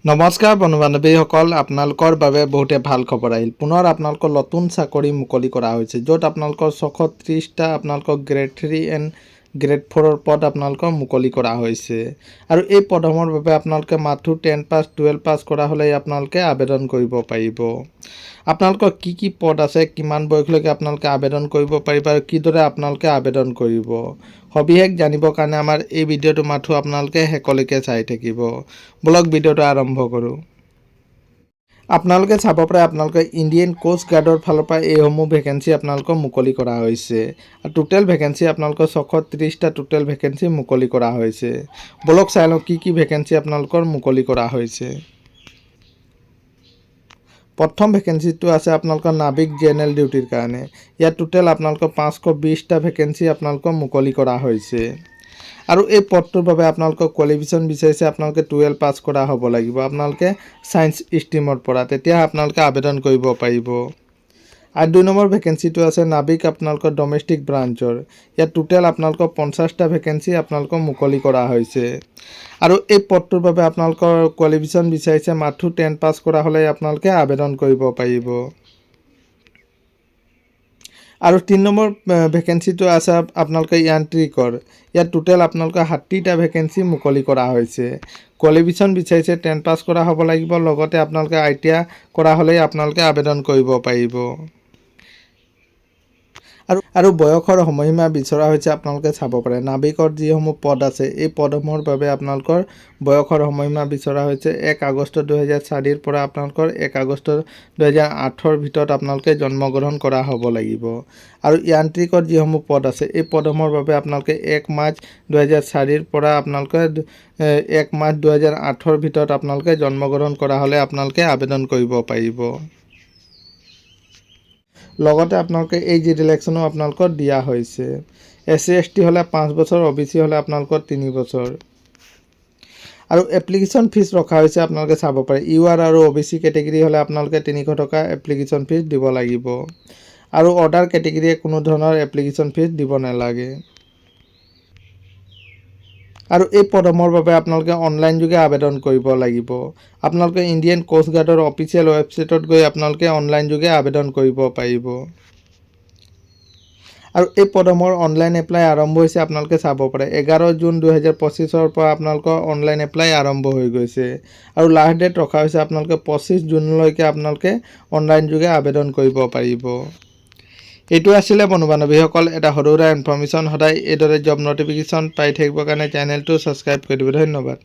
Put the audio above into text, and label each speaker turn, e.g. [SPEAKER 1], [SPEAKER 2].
[SPEAKER 1] নমস্কাৰ বন্ধু বান্ধৱীসকল, আপোনালোকৰ বাবে বহুতে ভাল খবৰ আহিল। পুনৰ আপোনালোকৰ নতুন চাকৰি মুকলি কৰা হৈছে, য'ত আপোনালোকৰ 630টা আপোনালোকৰ গ্ৰেড 3 এণ্ড গ্ৰেড 4ৰ পদ আপোনালোকৰ মুকলি কৰা হৈছে। আৰু এই পদসমূহৰ বাবে আপোনালোকে মাথো 10 পাছ 12 পাছ কৰা হ'লেই আপোনালোকে আবেদন কৰিব পাৰিব। আপোনালোকৰ কি পদ আছে, কিমান বয়সলৈকে আপোনালোকে আবেদন কৰিব পাৰিব আৰু কিদৰে আপোনালোকে আবেদন কৰিব, সবিশেষ জানিবৰ কাৰণে আমাৰ এই ভিডিঅ'টো মাথো আপোনালোকে শেষলৈকে চাই থাকিব। বলক ভিডিঅ'টো আৰম্ভ কৰোঁ। আপোনালোকে চাব পাৰে আপোনালোকে ইণ্ডিয়ান কোষ্ট গাৰ্ডৰ ফালৰ পৰা এইসমূহ ভেকেঞ্চি আপোনালোকৰ মুকলি কৰা হৈছে। আৰু টোটেল ভেকেঞ্চি আপোনালোকৰ 630টা টোটেল ভেকেঞ্চি মুকলি কৰা হৈছে। বলক চাই লওঁ কি ভেকেঞ্চি আপোনালোকৰ মুকলি কৰা হৈছে। প্ৰথম ভেকেঞ্চিটো আছে আপোনালোকৰ নাবিক জেনেৰেল ডিউটিৰ কাৰণে। ইয়াত টোটেল আপোনালোকৰ 520টা ভেকেঞ্চি আপোনালোকৰ মুকলি কৰা হৈছে। আৰু এই পদটোৰ বাবে আপোনালোকৰ কোৱালিফিকেশ্যন বিচাৰিছে আপোনালোকে 12 পাছ কৰা হ'ব লাগিব। আপোনালোকে সায়েন্স ষ্ট্ৰীমৰ পৰা, তেতিয়া আপোনালোকে আবেদন কৰিব পাৰিব। আৰু 2 নম্বৰ ভেকেঞ্চিটো আছে নাবিক আপোনালোকৰ ডমেষ্টিক ব্ৰাঞ্চৰ। ইয়াত টোটেল আপোনালোকৰ 50টা ভেকেঞ্চি আপোনালোকৰ মুকলি কৰা হৈছে। আৰু এই পদটোৰ বাবে আপোনালোকৰ কোৱালিফিকেশ্যন বিচাৰিছে মাথো 10 পাছ কৰা হ'লে আপোনালোকে আবেদন কৰিব পাৰিব। আৰু 3 নম্বৰ ভেকেঞ্চিটো আছে আপোনালোকে য়ান্ত্ৰিকৰ। ইয়াত টোটেল আপোনালোকৰ 60টা ভেকেঞ্চি মুকলি কৰা হৈছে। কোৱালিফিকেশ্যন বিচাৰিছে 10 পাছ কৰা হ'ব লাগিব, লগতে আপোনালোকে ITI কৰা হ'লেই আপোনালোকে আবেদন কৰিব পাৰিব। আৰু বয়সৰ সময়সীমা বিচৰা হৈছে আপোনালোকে চাব পাৰে। নাবিকৰ যিসমূহ পদ আছে এই পদসমূহৰ বাবে আপোনালোকৰ বয়সৰ সময়সীমা বিচৰা হৈছে 1 আগষ্ট 2004 পৰা আপোনালোকৰ 1 আগষ্ট 2008ৰ ভিতৰত আপোনালোকে জন্মগ্ৰহণ কৰা হ'ব লাগিব। আৰু য়ান্ত্ৰিকৰ যিসমূহ পদ আছে এই পদসমূহৰ বাবে আপোনালোকে 1 মাৰ্চ 2004 পৰা আপোনালোকে 1 মাৰ্চ 2008ৰ ভিতৰত আপোনালোকে জন্মগ্ৰহণ কৰা হ'লে আপোনালোকে আবেদন কৰিব পাৰিব। লগতে আপোনালোকে এজ ৰিলেক্সনো আপোনালোকৰ দিয়া হৈছে। SC ST হ'লে 5 বছৰ, OBC হ'লে আপোনালোকৰ 3 বছৰ। আৰু এপ্লিকেশ্যন ফিজ ৰখা হৈছে আপোনালোকে চাব পাৰে। UR আৰু OBC কেটেগৰী হ'লে আপোনালোকে 300 টকা এপ্লিকেশ্যন ফিজ দিব লাগিব। আৰু অৰ্ডাৰ কেটেগৰীয়ে কোনো ধৰণৰ এপ্লিকেশ্যন ফিজ দিব নালাগে। আৰু এই পদসমূহৰ বাবে আপোনালোকে অনলাইন যোগে আবেদন কৰিব লাগিব। আপোনালোকে ইণ্ডিয়ান কোষ্ট গাৰ্ডৰ অফিচিয়েল ৱেবছাইটত গৈ আপোনালোকে অনলাইন যোগে আবেদন কৰিব পাৰিব। আৰু এই পদসমূহৰ অনলাইন এপ্লাই আৰম্ভ হৈছে আপোনালোকে চাব পাৰে। 11 জুন 2025ৰ পৰা আপোনালোকৰ অনলাইন এপ্লাই আৰম্ভ হৈ গৈছে। আৰু লাষ্ট ডেট ৰখা হৈছে আপোনালোকে 25 জুনলৈকে আপোনালোকে অনলাইন যোগে আবেদন কৰিব পাৰিব। এইটো আছিলে বন্ধু বান্ধৱীসকল এটা সৰু সুৰা ইনফৰ্মেশ্যন। সদায় এইদৰে জব নটিফিকেশ্যন পাই থাকিবৰ কাৰণে চেনেলটো ছাবস্ক্ৰাইব কৰি দিব। ধন্যবাদ।